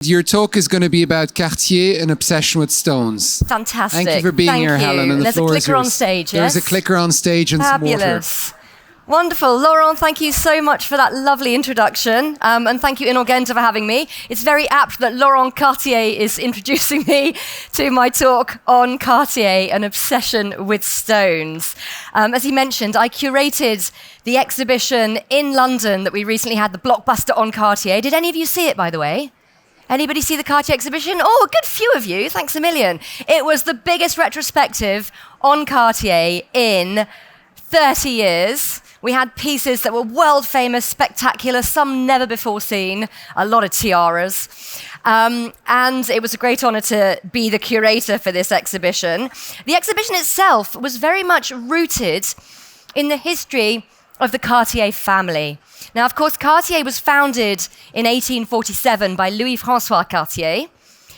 Your talk is going to be about Cartier and obsession with stones. Fantastic. Thank you for being here, Helen. And There's a clicker on stage, yes? There's a clicker on stage and Fabulous. some water. Wonderful. Laurent, thank you so much for that lovely introduction. And thank you, INHORGENTA, for having me. It's very apt that Laurent Cartier is introducing me to my talk on Cartier, an obsession with stones. As he mentioned, I curated the exhibition in London that we recently had, the blockbuster on Cartier. Did any of you see it, by the way? Anybody see the Cartier exhibition? Oh, a good few of you. Thanks a million. It was the biggest retrospective on Cartier in 30 years. We had pieces that were world famous, spectacular, some never before seen, a lot of tiaras. And it was a great honor to be the curator for this exhibition. The exhibition itself was very much rooted in the history of the Cartier family. Now, of course, Cartier was founded in 1847 by Louis-François Cartier.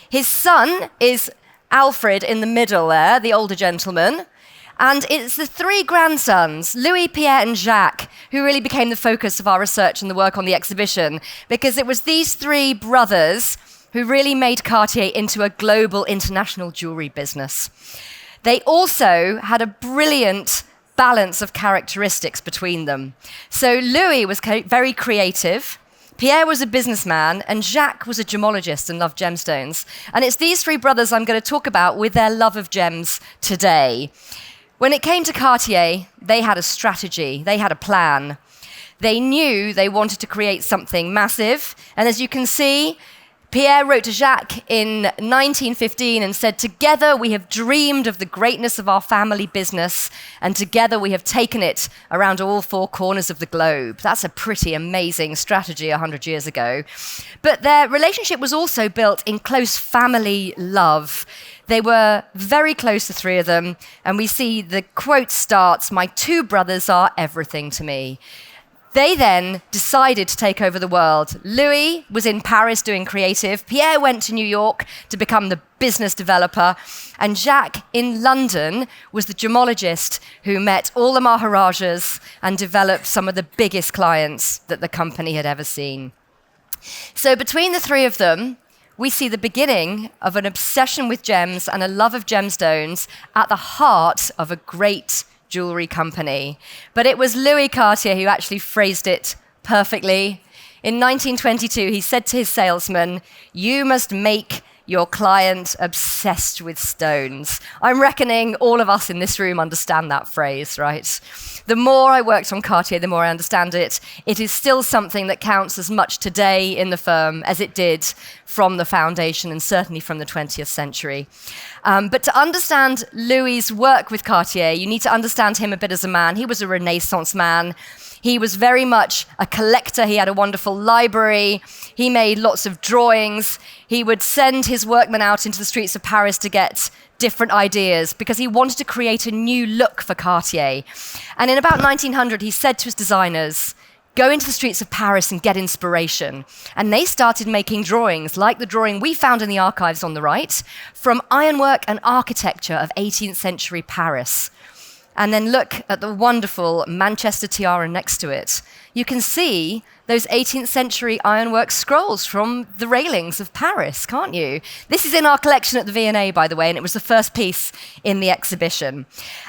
His son is Alfred in the middle there, the older gentleman. And it's the three grandsons, Louis, Pierre, and Jacques, who really became the focus of our research and the work on the exhibition, because it was these three brothers who really made Cartier into a global international jewelry business. They also had a brilliant balance of characteristics between them. So Louis was very creative, Pierre was a businessman, and Jacques was a gemmologist and loved gemstones. And it's these three brothers I'm going to talk about with their love of gems today. When it came to Cartier, they had a strategy, they had a plan. They knew they wanted to create something massive, and as you can see, Pierre wrote to Jacques in 1915 and said, "Together we have dreamed of the greatness of our family business, and together we have taken it around all four corners of the globe." That's a pretty amazing strategy 100 years ago. But their relationship was also built in close family love. They were very close, the three of them, and we see the quote starts, "My two brothers are everything to me." They then decided to take over the world. Louis was in Paris doing creative. Pierre went to New York to become the business developer. And Jacques in London was the gemmologist who met all the Maharajas and developed some of the biggest clients that the company had ever seen. So between the three of them, we see the beginning of an obsession with gems and a love of gemstones at the heart of a great jewelry company. But it was Louis Cartier who actually phrased it perfectly. In 1922, he said to his salesman, "You must make your client obsessed with stones." I'm reckoning all of us in this room understand that phrase, right? The more I worked on Cartier, the more I understand it. It is still something that counts as much today in the firm as it did from the foundation and certainly from the 20th century. But to understand Louis's work with Cartier, you need to understand him a bit as a man. He was a Renaissance man. He was very much a collector. He had a wonderful library. He made lots of drawings. He would send his workmen out into the streets of Paris to get different ideas because he wanted to create a new look for Cartier. And in about 1900, he said to his designers, "Go into the streets of Paris and get inspiration." And they started making drawings, like the drawing we found in the archives on the right, from ironwork and architecture of 18th century Paris. And then look at the wonderful Manchester tiara next to it. You can see those 18th century ironwork scrolls from the railings of Paris, can't you? This is in our collection at the V&A, by the way, and it was the first piece in the exhibition.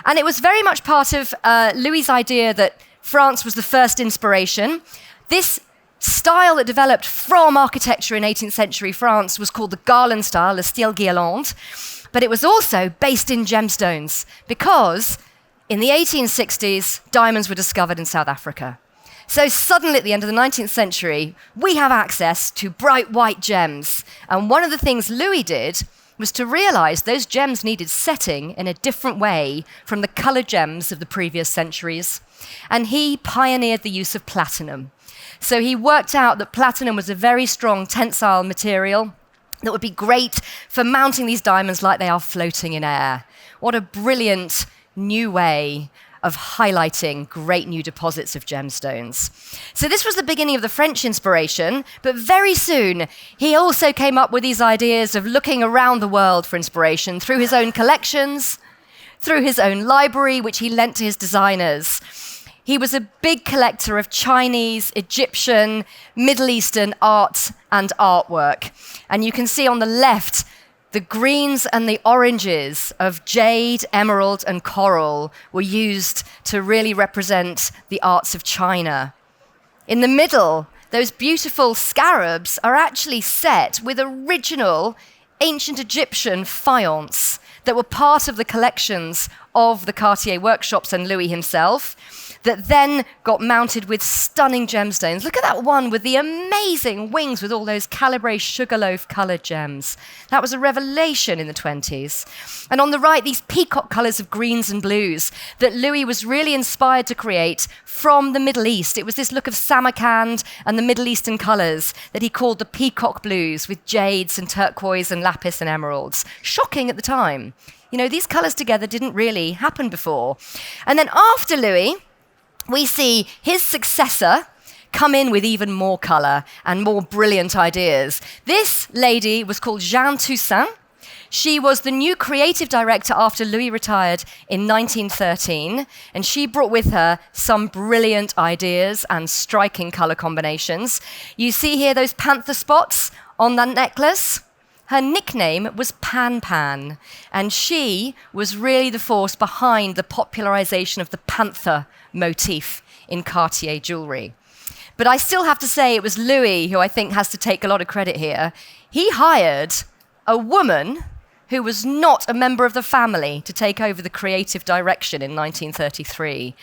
And it was very much part of Louis's idea that France was the first inspiration. This style that developed from architecture in 18th century France was called the garland style, the style guirlande, but it was also based in gemstones because in the 1860s, diamonds were discovered in South Africa. So suddenly at the end of the 19th century, we have access to bright white gems. And one of the things Louis did was to realize those gems needed setting in a different way from the colored gems of the previous centuries. And he pioneered the use of platinum. So he worked out that platinum was a very strong tensile material that would be great for mounting these diamonds like they are floating in air. What a brilliant new way of highlighting great new deposits of gemstones. So this was the beginning of the French inspiration, but very soon he also came up with these ideas of looking around the world for inspiration through his own collections, through his own library, which he lent to his designers. He was a big collector of Chinese, Egyptian, Middle Eastern art and artwork. And you can see on the left the greens and the oranges of jade, emerald, and coral were used to really represent the arts of China. In the middle, those beautiful scarabs are actually set with original ancient Egyptian faience that were part of the collections of the Cartier workshops and Louis himself, that then got mounted with stunning gemstones. Look at that one with the amazing wings with all those calibre sugarloaf coloured gems. That was a revelation in the 20s. And on the right, these peacock colours of greens and blues that Louis was really inspired to create from the Middle East. It was this look of Samarkand and the Middle Eastern colours that he called the peacock blues, with jades and turquoise and lapis and emeralds. Shocking at the time. You know, these colours together didn't really happen before. And then after Louis, we see his successor come in with even more colour and more brilliant ideas. This lady was called Jeanne Toussaint. She was the new creative director after Louis retired in 1913, and she brought with her some brilliant ideas and striking colour combinations. You see here those panther spots on that necklace? Her nickname was Pan Pan, and she was really the force behind the popularization of the panther motif in Cartier jewellery. But I still have to say it was Louis who I think has to take a lot of credit here. He hired a woman who was not a member of the family to take over the creative direction in 1933.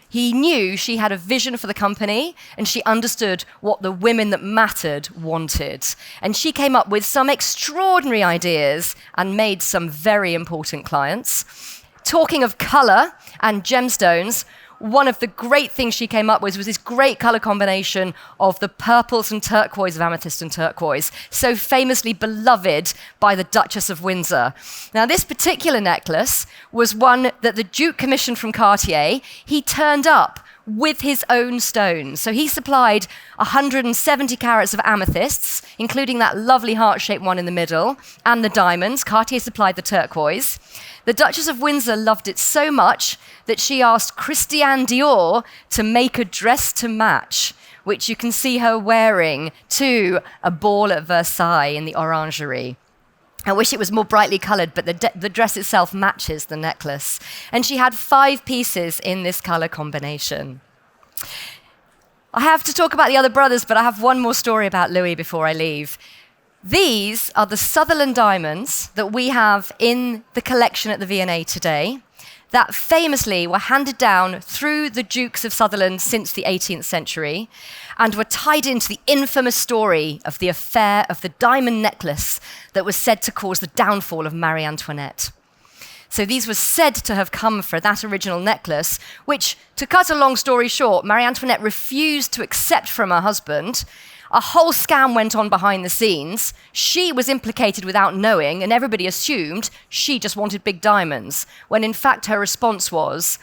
He knew she had a vision for the company, and she understood what the women that mattered wanted. And she came up with some extraordinary ideas and made some very important clients. Talking of colour and gemstones, one of the great things she came up with was this great colour combination of the purples and turquoise of amethyst and turquoise, so famously beloved by the Duchess of Windsor. Now, this particular necklace was one that the Duke commissioned from Cartier. He turned up with his own stones. So he supplied 170 carats of amethysts, including that lovely heart-shaped one in the middle, and the diamonds. Cartier supplied the turquoise. The Duchess of Windsor loved it so much that she asked Christiane Dior to make a dress to match, which you can see her wearing to a ball at Versailles in the Orangerie. I wish it was more brightly coloured, but the dress itself matches the necklace. And she had 5 pieces in this colour combination. I have to talk about the other brothers, but I have one more story about Louis before I leave. These are the Sutherland diamonds that we have in the collection at the V&A today, that famously were handed down through the Dukes of Sutherland since the 18th century and were tied into the infamous story of the affair of the diamond necklace that was said to cause the downfall of Marie Antoinette. So these were said to have come for that original necklace, which, to cut a long story short, Marie Antoinette refused to accept from her husband. A whole scam went on behind the scenes. She was implicated without knowing, and everybody assumed she just wanted big diamonds, when in fact her response was,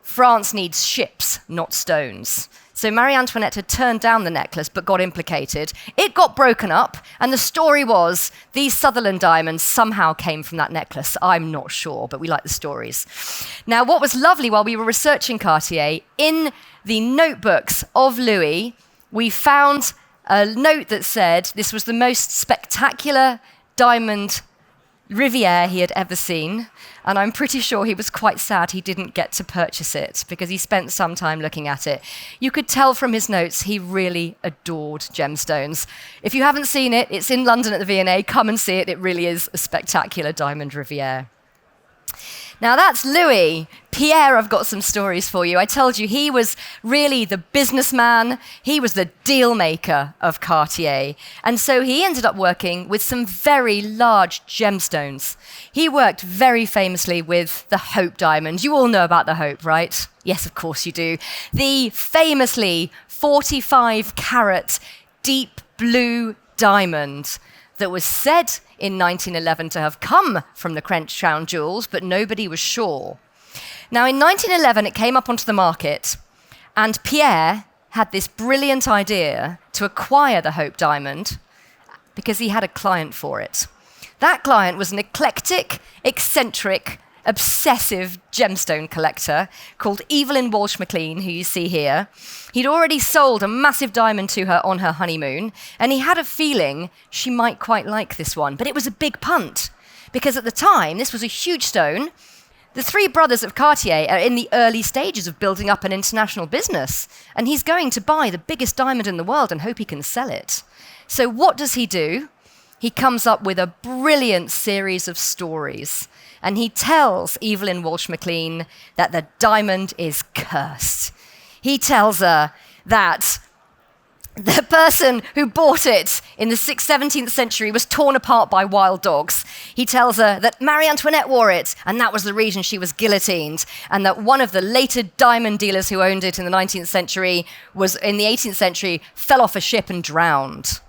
France needs ships, not stones. So Marie Antoinette had turned down the necklace but got implicated. It got broken up, and the story was these Sutherland diamonds somehow came from that necklace. I'm not sure, but we like the stories. Now, what was lovely while we were researching Cartier, in the notebooks of Louis, we found a note that said this was the most spectacular diamond Riviere he had ever seen, and I'm pretty sure he was quite sad he didn't get to purchase it because he spent some time looking at it. You could tell from his notes he really adored gemstones. If you haven't seen it, it's in London at the V&A. Come and see it. It really is a spectacular diamond Riviere. Now that's Louis. Pierre, I've got some stories for you. I told you he was really the businessman. He was the deal maker of Cartier. And so he ended up working with some very large gemstones. He worked very famously with the Hope diamond. You all know about the Hope, right? Yes, of course you do. The famously 45-carat deep blue diamond that was said in 1911 to have come from the French crown jewels, but nobody was sure. Now, in 1911, it came up onto the market, and Pierre had this brilliant idea to acquire the Hope diamond because he had a client for it. That client was an eclectic, eccentric, obsessive gemstone collector called Evelyn Walsh McLean, who you see here. He'd already sold a massive diamond to her on her honeymoon, and he had a feeling she might quite like this one. But it was a big punt, because at the time, this was a huge stone. The three brothers of Cartier are in the early stages of building up an international business, and he's going to buy the biggest diamond in the world and hope he can sell it. So what does he do? He comes up with a brilliant series of stories, and he tells Evelyn Walsh McLean that the diamond is cursed. He tells her that the person who bought it in the 17th century was torn apart by wild dogs. He tells her that Marie Antoinette wore it, and that was the reason she was guillotined, and that one of the later diamond dealers who owned it in the 19th century was, in the 18th century, fell off a ship and drowned.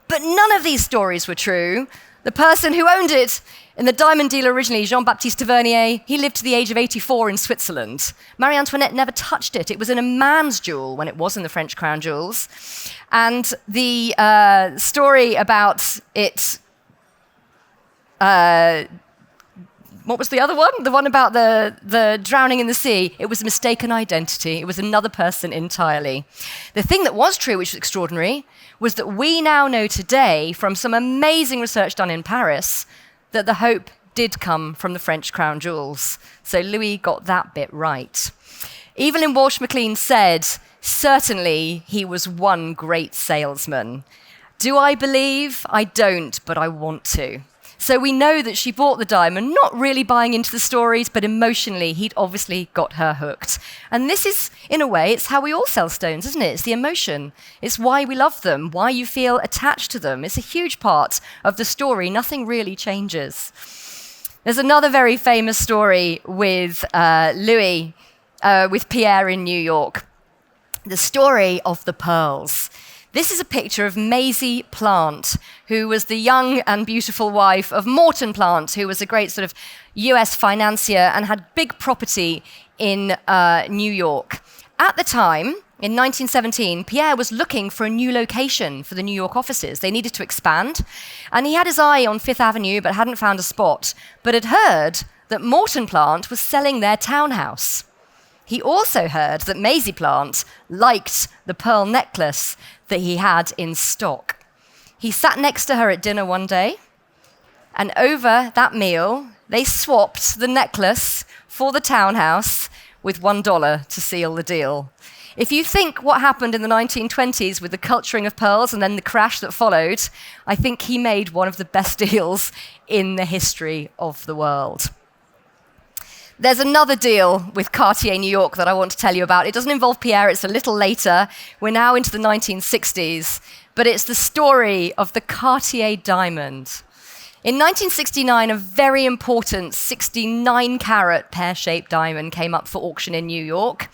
But none of these stories were true. The person who owned it, and the diamond dealer originally, Jean-Baptiste Tavernier, he lived to the age of 84 in Switzerland. Marie Antoinette never touched it. It was in a man's jewel when it was in the French crown jewels. And the story about it, what was the other one? The one about the drowning in the sea. It was a mistaken identity. It was another person entirely. The thing that was true, which was extraordinary, was that we now know today from some amazing research done in Paris that the hope did come from the French crown jewels. So Louis got that bit right. Evelyn Walsh McLean said, certainly he was one great salesman. Do I believe? I don't, but I want to. So we know that she bought the diamond, not really buying into the stories, but emotionally, he'd obviously got her hooked. And this is, in a way, it's how we all sell stones, isn't it? It's the emotion. It's why we love them, why you feel attached to them. It's a huge part of the story. Nothing really changes. There's another very famous story with Louis, with Pierre in New York. The story of the pearls. This is a picture of Maisie Plant, who was the young and beautiful wife of Morton Plant, who was a great sort of US financier and had big property in New York. At the time, in 1917, Pierre was looking for a new location for the New York offices. They needed to expand, and he had his eye on Fifth Avenue but hadn't found a spot, but had heard that Morton Plant was selling their townhouse. He also heard that Maisie Plant liked the pearl necklace that he had in stock. He sat next to her at dinner one day, and over that meal, they swapped the necklace for the townhouse with $1 to seal the deal. If you think what happened in the 1920s with the culturing of pearls and then the crash that followed, I think he made one of the best deals in the history of the world. There's another deal with Cartier New York that I want to tell you about. It doesn't involve Pierre, it's a little later. We're now into the 1960s, but it's the story of the Cartier diamond. In 1969, a very important 69-carat pear-shaped diamond came up for auction in New York.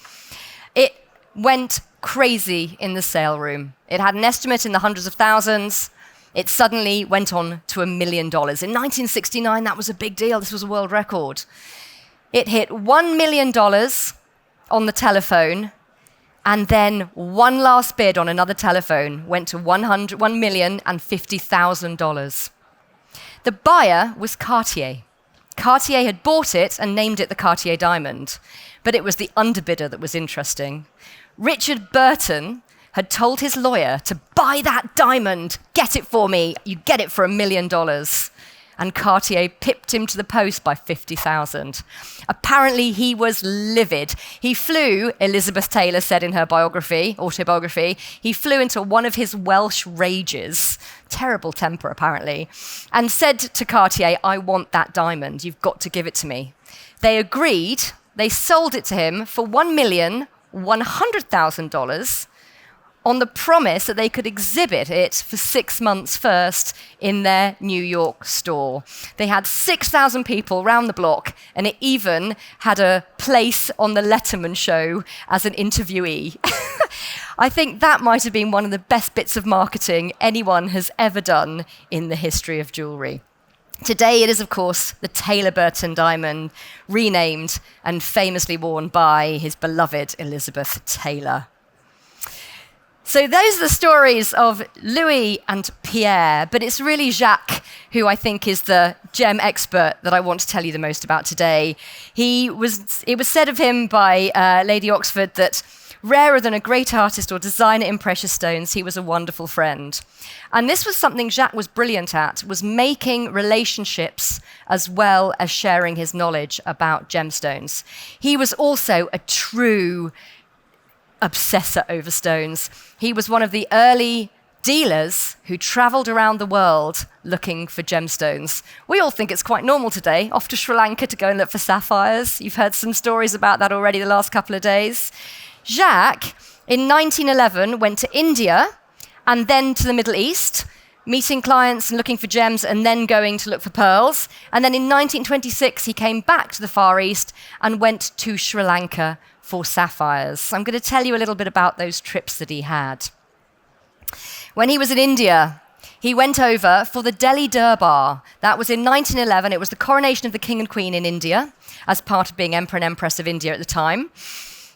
It went crazy in the sale room. It had an estimate in the hundreds of thousands. It suddenly went on to $1 million. In 1969, that was a big deal. This was a world record. It hit $1 million on the telephone, and then one last bid on another telephone went to $1,050,000. The buyer was Cartier. Cartier had bought it and named it the Cartier diamond, but it was the underbidder that was interesting. Richard Burton had told his lawyer to buy that diamond, get it for me, you get it for $1 million. And Cartier pipped him to the post by $50,000. Apparently, he was livid. He flew, Elizabeth Taylor said in her autobiography, he flew into one of his Welsh rages, terrible temper apparently, and said to Cartier, I want that diamond, you've got to give it to me. They agreed, they sold it to him for $1,100,000 on the promise that they could exhibit it for 6 months first in their New York store. They had 6,000 people round the block, and it even had a place on the Letterman show as an interviewee. I think that might have been one of the best bits of marketing anyone has ever done in the history of jewellery. Today it is, of course, the Taylor Burton diamond, renamed and famously worn by his beloved Elizabeth Taylor. So those are the stories of Louis and Pierre, but it's really Jacques who I think is the gem expert that I want to tell you the most about today. It was said of him by Lady Oxford that rarer than a great artist or designer in precious stones, he was a wonderful friend. And this was something Jacques was brilliant at, was making relationships as well as sharing his knowledge about gemstones. He was also a true obsessor over stones. He was one of the early dealers who travelled around the world looking for gemstones. We all think it's quite normal today, off to Sri Lanka to go and look for sapphires. You've heard some stories about that already the last couple of days. Jacques, in 1911, went to India and then to the Middle East, meeting clients and looking for gems and then going to look for pearls. And then in 1926, he came back to the Far East and went to Sri Lanka for sapphires. I'm going to tell you a little bit about those trips that he had. When he was in India, he went over for the Delhi Durbar. That was in 1911. It was the coronation of the King and Queen in India, as part of being Emperor and Empress of India at the time.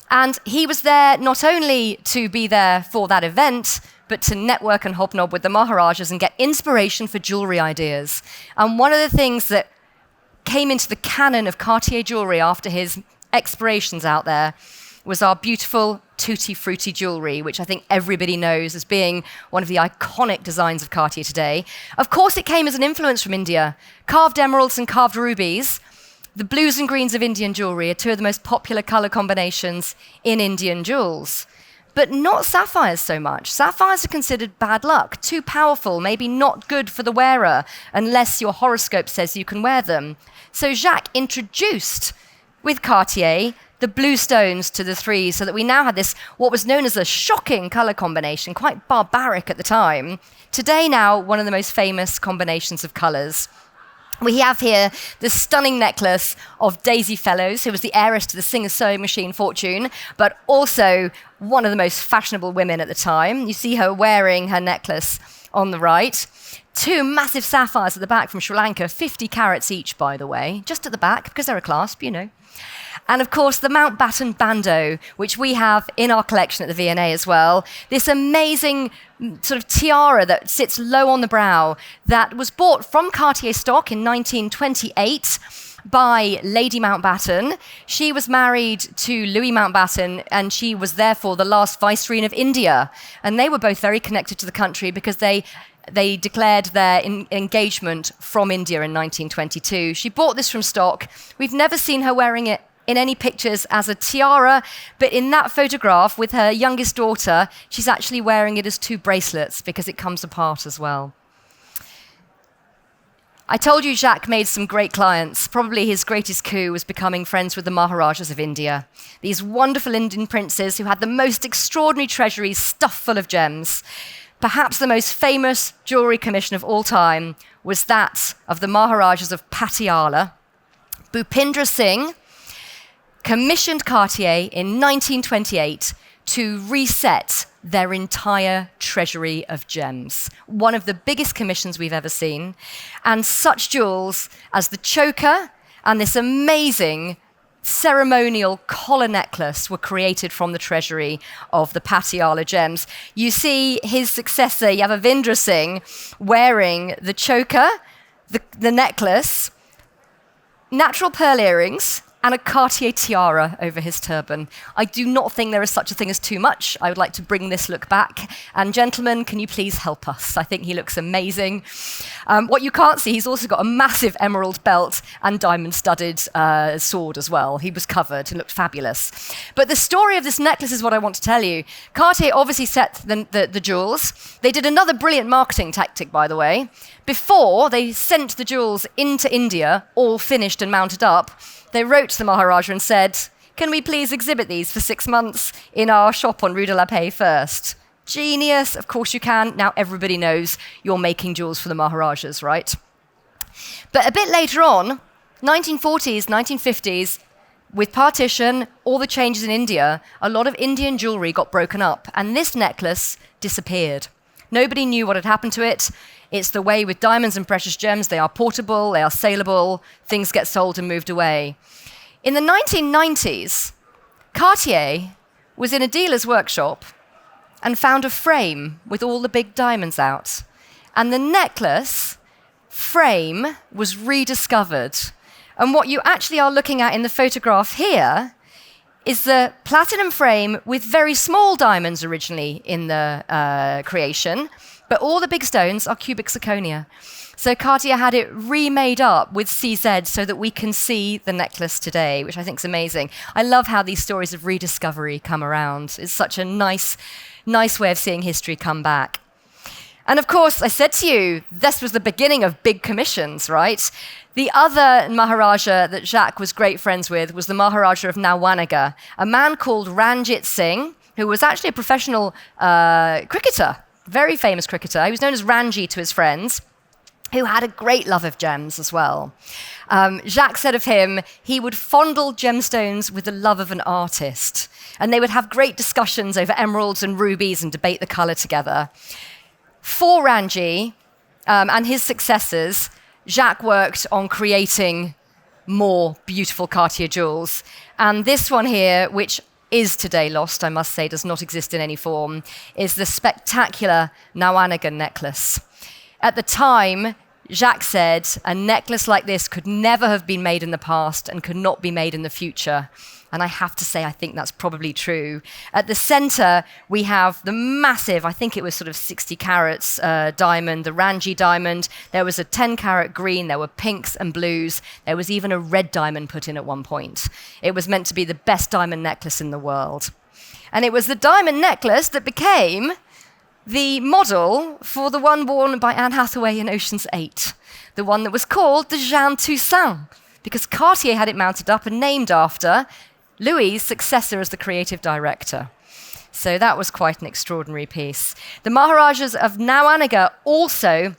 And he was there not only to be there for that event, but to network and hobnob with the Maharajas and get inspiration for jewellery ideas. And one of the things that came into the canon of Cartier jewellery after his explorations out there was our beautiful Tutti Frutti jewellery, which I think everybody knows as being one of the iconic designs of Cartier today. Of course, it came as an influence from India. Carved emeralds and carved rubies. The blues and greens of Indian jewellery are two of the most popular colour combinations in Indian jewels. But not sapphires so much. Sapphires are considered bad luck, too powerful, maybe not good for the wearer, unless your horoscope says you can wear them. So Jacques introduced, with Cartier, the blue stones to the three, so that we now had this, what was known as a shocking colour combination, quite barbaric at the time. Today now, one of the most famous combinations of colours. We have here the stunning necklace of Daisy Fellows, who was the heiress to the Singer sewing machine fortune, but also one of the most fashionable women at the time. You see her wearing her necklace on the right. Two massive sapphires at the back from Sri Lanka, 50 carats each, by the way, just at the back, because they're a clasp, you know. And of course, the Mountbatten Bandeau, which we have in our collection at the V&A as well. This amazing sort of tiara that sits low on the brow that was bought from Cartier stock in 1928 by Lady Mountbatten. She was married to Louis Mountbatten, and she was therefore the last viceroy of India. And they were both very connected to the country because they declared their engagement from India in 1922. She bought this from stock. We've never seen her wearing it in any pictures as a tiara, but in that photograph with her youngest daughter, she's actually wearing it as two bracelets because it comes apart as well. I told you Jacques made some great clients. Probably his greatest coup was becoming friends with the Maharajas of India, these wonderful Indian princes who had the most extraordinary treasuries stuffed full of gems. Perhaps the most famous jewellery commission of all time was that of the Maharajas of Patiala. Bhupendra Singh commissioned Cartier in 1928 to reset their entire treasury of gems. One of the biggest commissions we've ever seen. And such jewels as the choker and this amazing ceremonial collar necklace were created from the treasury of the Patiala gems. You see his successor, Yavavindra Singh, wearing the choker, the necklace, natural pearl earrings, and a Cartier tiara over his turban. I do not think there is such a thing as too much. I would like to bring this look back. And gentlemen, can you please help us? I think he looks amazing. What you can't see, he's also got a massive emerald belt and diamond-studded sword as well. He was covered and looked fabulous. But the story of this necklace is what I want to tell you. Cartier obviously set the jewels. They did another brilliant marketing tactic, by the way. Before they sent the jewels into India, all finished and mounted up, they wrote to the Maharaja and said, "Can we please exhibit these for 6 months in our shop on Rue de la Paix first?" Genius, of course you can. Now everybody knows you're making jewels for the Maharajas, right? But a bit later on, 1940s, 1950s, with partition, all the changes in India, a lot of Indian jewellery got broken up, and this necklace disappeared. Nobody knew what had happened to it. It's the way with diamonds and precious gems. They are portable, they are saleable, things get sold and moved away. In the 1990s, Cartier was in a dealer's workshop and found a frame with all the big diamonds out. And the necklace frame was rediscovered. And what you actually are looking at in the photograph here is the platinum frame with very small diamonds originally in the creation, but all the big stones are cubic zirconia. So Cartier had it remade up with CZ so that we can see the necklace today, which I think is amazing. I love how these stories of rediscovery come around. It's such a nice way of seeing history come back. And of course, I said to you, this was the beginning of big commissions, right? The other Maharaja that Jacques was great friends with was the Maharaja of Nawanagar, a man called Ranjit Singh, who was actually a professional cricketer, very famous cricketer. He was known as Ranji to his friends, who had a great love of gems as well. Jacques said of him, he would fondle gemstones with the love of an artist, and they would have great discussions over emeralds and rubies and debate the color together. For Ranji and his successors, Jacques worked on creating more beautiful Cartier jewels. And this one here, which is today lost, I must say, does not exist in any form, is the spectacular Nawanagar necklace. At the time, Jacques said a necklace like this could never have been made in the past and could not be made in the future. And I have to say, I think that's probably true. At the center, we have the massive, I think it was sort of 60 carats diamond, the Ranji diamond. There was a 10-carat green. There were pinks and blues. There was even a red diamond put in at one point. It was meant to be the best diamond necklace in the world. And it was the diamond necklace that became the model for the one worn by Anne Hathaway in Ocean's 8, the one that was called the Jeanne Toussaint, because Cartier had it mounted up and named after Louis' successor as the creative director. So that was quite an extraordinary piece. The Maharajas of Nawanagar also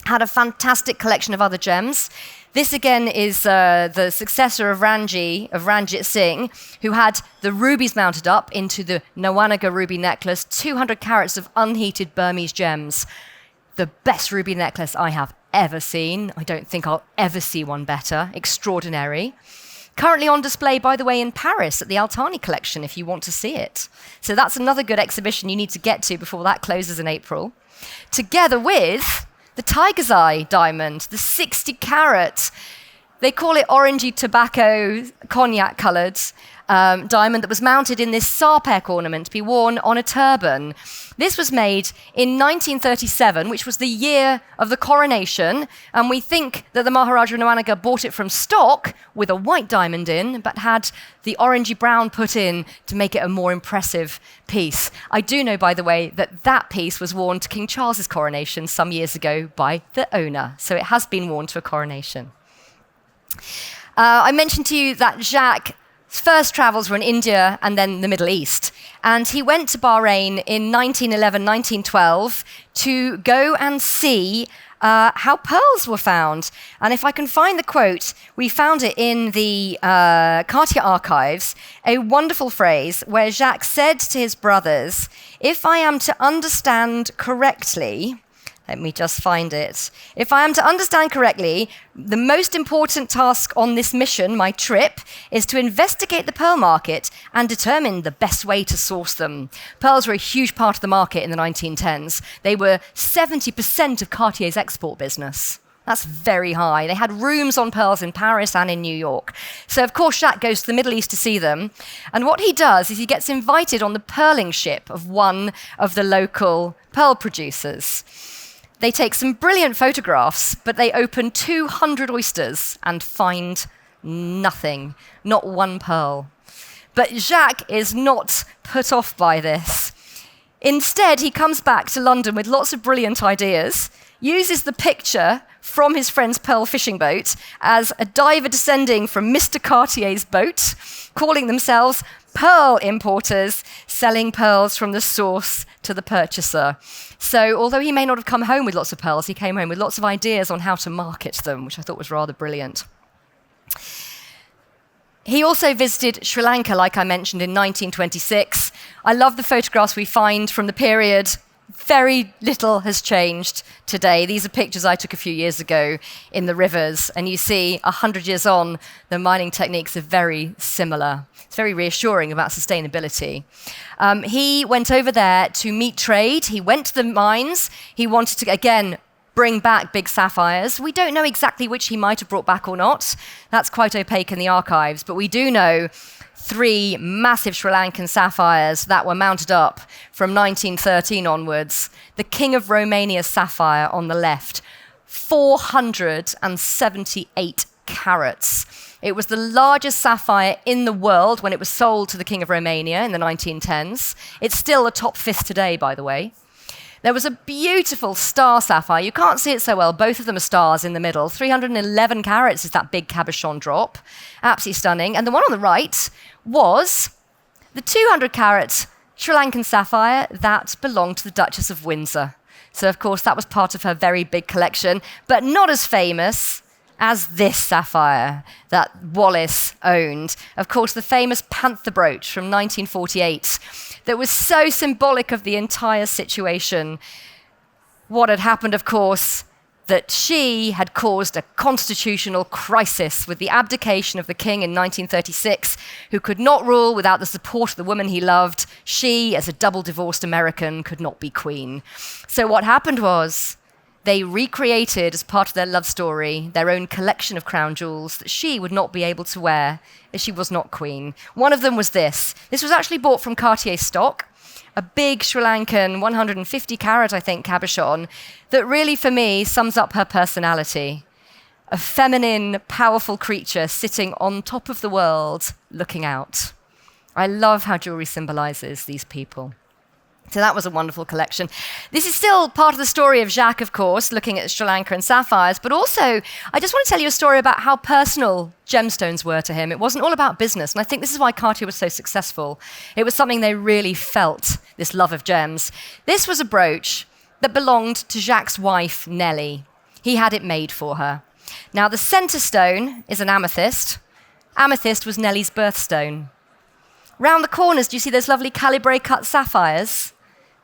had a fantastic collection of other gems. This again is the successor of Ranjit Singh, who had the rubies mounted up into the Nawanagar ruby necklace, 200 carats of unheated Burmese gems. The best ruby necklace I have ever seen. I don't think I'll ever see one better. Extraordinary. Currently on display, by the way, in Paris at the Altani collection, if you want to see it. So that's another good exhibition you need to get to before that closes in April. Together with the Tiger's Eye diamond, the 60 carat, they call it orangey tobacco, cognac coloured diamond that was mounted in this sarpek ornament to be worn on a turban. This was made in 1937, which was the year of the coronation, and we think that the Maharaja of Nawanagar bought it from stock with a white diamond in, but had the orangey brown put in to make it a more impressive piece. I do know, by the way, that that piece was worn to King Charles's coronation some years ago by the owner, so it has been worn to a coronation. I mentioned to you that Jacques' first travels were in India and then the Middle East. And he went to Bahrain in 1911, 1912 to go and see how pearls were found. And if I can find the quote, we found it in the Cartier archives, a wonderful phrase where Jacques said to his brothers, "If I am to understand correctly," let me just find it. "If I am to understand correctly, the most important task on this mission, my trip, is to investigate the pearl market and determine the best way to source them." Pearls were a huge part of the market in the 1910s. They were 70% of Cartier's export business. That's very high. They had rooms on pearls in Paris and in New York. So, of course, Jacques goes to the Middle East to see them. And what he does is he gets invited on the pearling ship of one of the local pearl producers. They take some brilliant photographs, but they open 200 oysters and find nothing, not one pearl. But Jacques is not put off by this. Instead, he comes back to London with lots of brilliant ideas, uses the picture from his friend's pearl fishing boat as a diver descending from Mr. Cartier's boat, calling themselves pearl importers, selling pearls from the source to the purchaser. So although he may not have come home with lots of pearls, he came home with lots of ideas on how to market them, which I thought was rather brilliant. He also visited Sri Lanka, like I mentioned, in 1926. I love the photographs we find from the period. Very little has changed today. These are pictures I took a few years ago in the rivers, and you see 100 years on, the mining techniques are very similar. It's very reassuring about sustainability. He went over there to meet trade. He went to the mines. He wanted to, again, bring back big sapphires. We don't know exactly which he might have brought back or not. That's quite opaque in the archives, but we do know 3 massive Sri Lankan sapphires that were mounted up from 1913 onwards. The King of Romania's sapphire on the left, 478 carats. It was the largest sapphire in the world when it was sold to the King of Romania in the 1910s. It's still the top 5th today, by the way. There was a beautiful star sapphire. You can't see it so well. Both of them are stars in the middle. 311 carats is that big cabochon drop. Absolutely stunning. And the one on the right was the 200 carat Sri Lankan sapphire that belonged to the Duchess of Windsor. So, of course, that was part of her very big collection, but not as famous as this sapphire that Wallace owned. Of course, the famous Panther brooch from 1948 that was so symbolic of the entire situation. What had happened, of course, that she had caused a constitutional crisis with the abdication of the king in 1936, who could not rule without the support of the woman he loved. She, as a double-divorced American, could not be queen. So what happened was they recreated, as part of their love story, their own collection of crown jewels that she would not be able to wear as she was not queen. One of them was this. This was actually bought from Cartier stock, a big Sri Lankan 150 carat, I think, cabochon that really, for me, sums up her personality. A feminine, powerful creature sitting on top of the world, looking out. I love how jewelry symbolizes these people. So that was a wonderful collection. This is still part of the story of Jacques, of course, looking at Sri Lanka and sapphires, but also I just want to tell you a story about how personal gemstones were to him. It wasn't all about business, and I think this is why Cartier was so successful. It was something they really felt, this love of gems. This was a brooch that belonged to Jacques' wife, Nellie. He had it made for her. Now, the center stone is an amethyst. Amethyst was Nellie's birthstone. Round the corners, do you see those lovely calibre cut sapphires?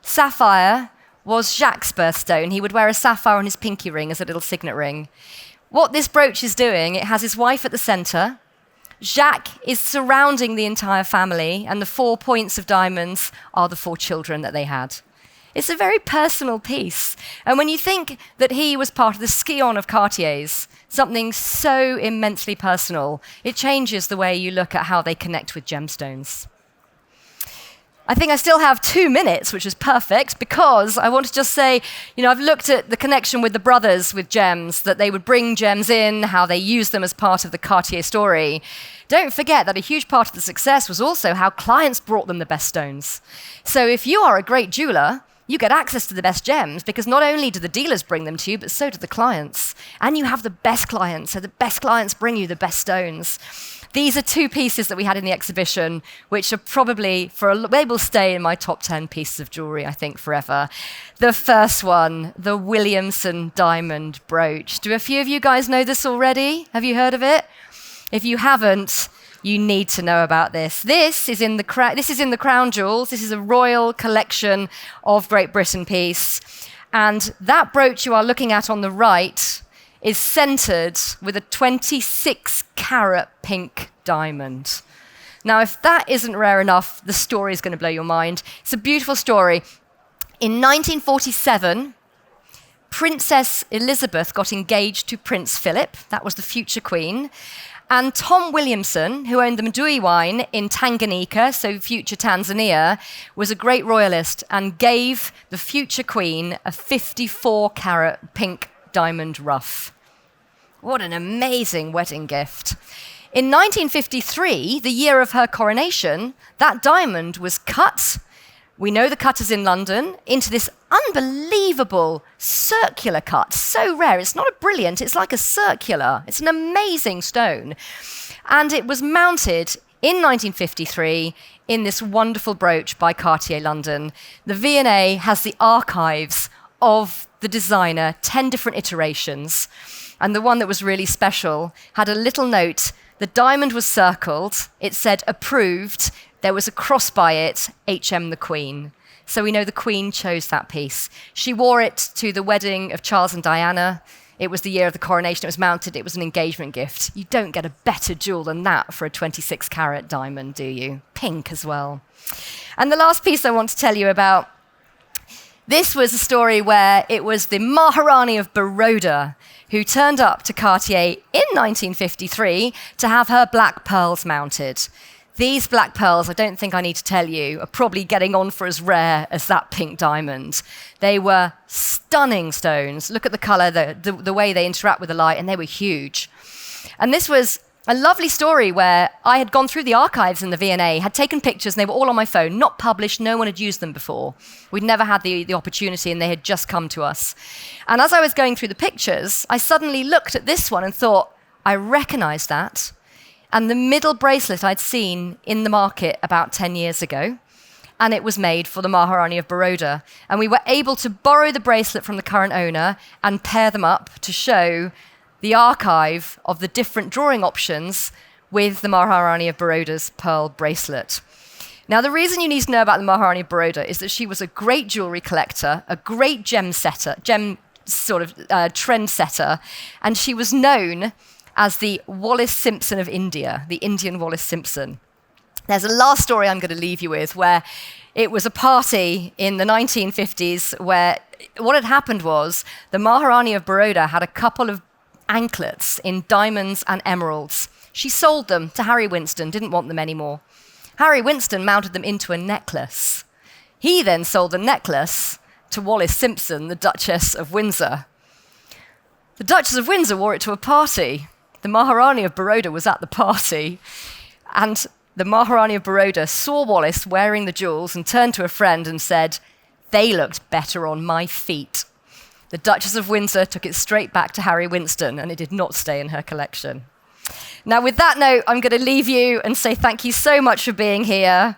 Sapphire was Jacques' birthstone. He would wear a sapphire on his pinky ring as a little signet ring. What this brooch is doing, it has his wife at the center. Jacques is surrounding the entire family, and the 4 points of diamonds are the 4 children that they had. It's a very personal piece. And when you think that he was part of the scion of Cartier's, something so immensely personal, it changes the way you look at how they connect with gemstones. I think I still have 2 minutes, which is perfect, because I want to just say, I've looked at the connection with the brothers with gems, that they would bring gems in, how they use them as part of the Cartier story. Don't forget that a huge part of the success was also how clients brought them the best stones. So if you are a great jeweler, you get access to the best gems, because not only do the dealers bring them to you, but so do the clients. And you have the best clients, so the best clients bring you the best stones. These are 2 pieces that we had in the exhibition, which are probably, they will stay in my top 10 pieces of jewelry, I think, forever. The first one, the Williamson diamond brooch. Do a few of you guys know this already? Have you heard of it? If you haven't, you need to know about this. This is in the Crown Jewels. This is a royal collection of Great Britain piece. And that brooch you are looking at on the right is centered with a 26-carat pink diamond. Now, if that isn't rare enough, the story is going to blow your mind. It's a beautiful story. In 1947, Princess Elizabeth got engaged to Prince Philip. That was the future queen. And Tom Williamson, who owned the Mdui wine in Tanganyika, so future Tanzania, was a great royalist and gave the future queen a 54-carat pink diamond ruff. What an amazing wedding gift. In 1953, the year of her coronation, that diamond was cut, we know the cut is in London, into this unbelievable circular cut. So rare. It's not a brilliant, it's like a circular. It's an amazing stone. And it was mounted in 1953 in this wonderful brooch by Cartier London. The V&A has the archives of the designer, 10 different iterations. And the one that was really special had a little note. The diamond was circled. It said approved. There was a cross by it, HM the Queen. so we know the Queen chose that piece. She wore it to the wedding of Charles and Diana. It was the year of the coronation. It was mounted. It was an engagement gift. You don't get a better jewel than that for a 26-carat diamond, do you? Pink as well. And the last piece I want to tell you about, this was a story where it was the Maharani of Baroda who turned up to Cartier in 1953 to have her black pearls mounted. These black pearls, I don't think I need to tell you, are probably getting on for as rare as that pink diamond. They were stunning stones. Look at the color, the way they interact with the light, and they were huge. And this was a lovely story where I had gone through the archives in the V&A, had taken pictures, and they were all on my phone, not published, no one had used them before. We'd never had the opportunity, and they had just come to us. And as I was going through the pictures, I suddenly looked at this one and thought, I recognize that. And the middle bracelet I'd seen in the market about 10 years ago, and it was made for the Maharani of Baroda. And we were able to borrow the bracelet from the current owner and pair them up to show the archive of the different drawing options with the Maharani of Baroda's pearl bracelet. Now, the reason you need to know about the Maharani of Baroda is that she was a great jewellery collector, a great gem trend setter, and she was known as the Wallis Simpson of India, the Indian Wallis Simpson. There's a last story I'm going to leave you with where it was a party in the 1950s where what had happened was the Maharani of Baroda had a couple of anklets in diamonds and emeralds. She sold them to Harry Winston, didn't want them anymore. Harry Winston mounted them into a necklace. He then sold the necklace to Wallis Simpson, the Duchess of Windsor. The Duchess of Windsor wore it to a party. The Maharani of Baroda was at the party, and the Maharani of Baroda saw Wallis wearing the jewels and turned to a friend and said, "They looked better on my feet." The Duchess of Windsor took it straight back to Harry Winston, and it did not stay in her collection. Now, with that note, I'm going to leave you and say thank you so much for being here.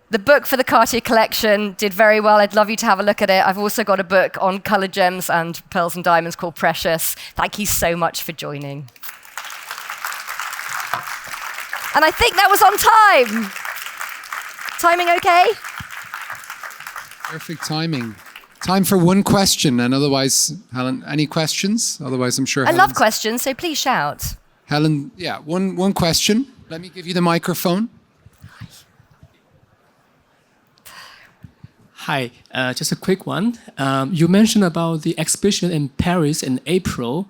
The book for the Cartier collection did very well. I'd love you to have a look at it. I've also got a book on coloured gems and pearls and diamonds called Precious. Thank you so much for joining. And I think that was on time. Timing okay? Perfect timing. Time for one question, and otherwise, Helen, any questions? Otherwise, I'm sure I love questions, so please shout. Helen, yeah, one question. Let me give you the microphone. Hi, just a quick one. You mentioned about the exhibition in Paris in April.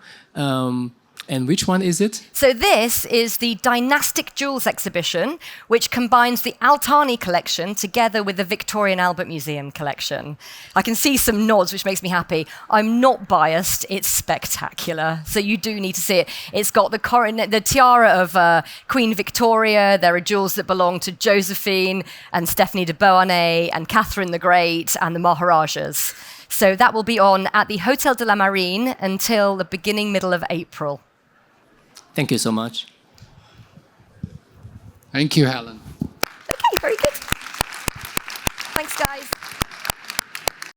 And which one is it? So this is the Dynastic Jewels exhibition, which combines the Altani collection together with the Victoria and Albert Museum collection. I can see some nods, which makes me happy. I'm not biased. It's spectacular. So you do need to see it. It's got the tiara of Queen Victoria. There are jewels that belong to Josephine and Stephanie de Beauharnais and Catherine the Great and the Maharajas. So that will be on at the Hotel de la Marine until the middle of April. Thank you so much. Thank you, Helen. Okay, very good. Thanks, guys.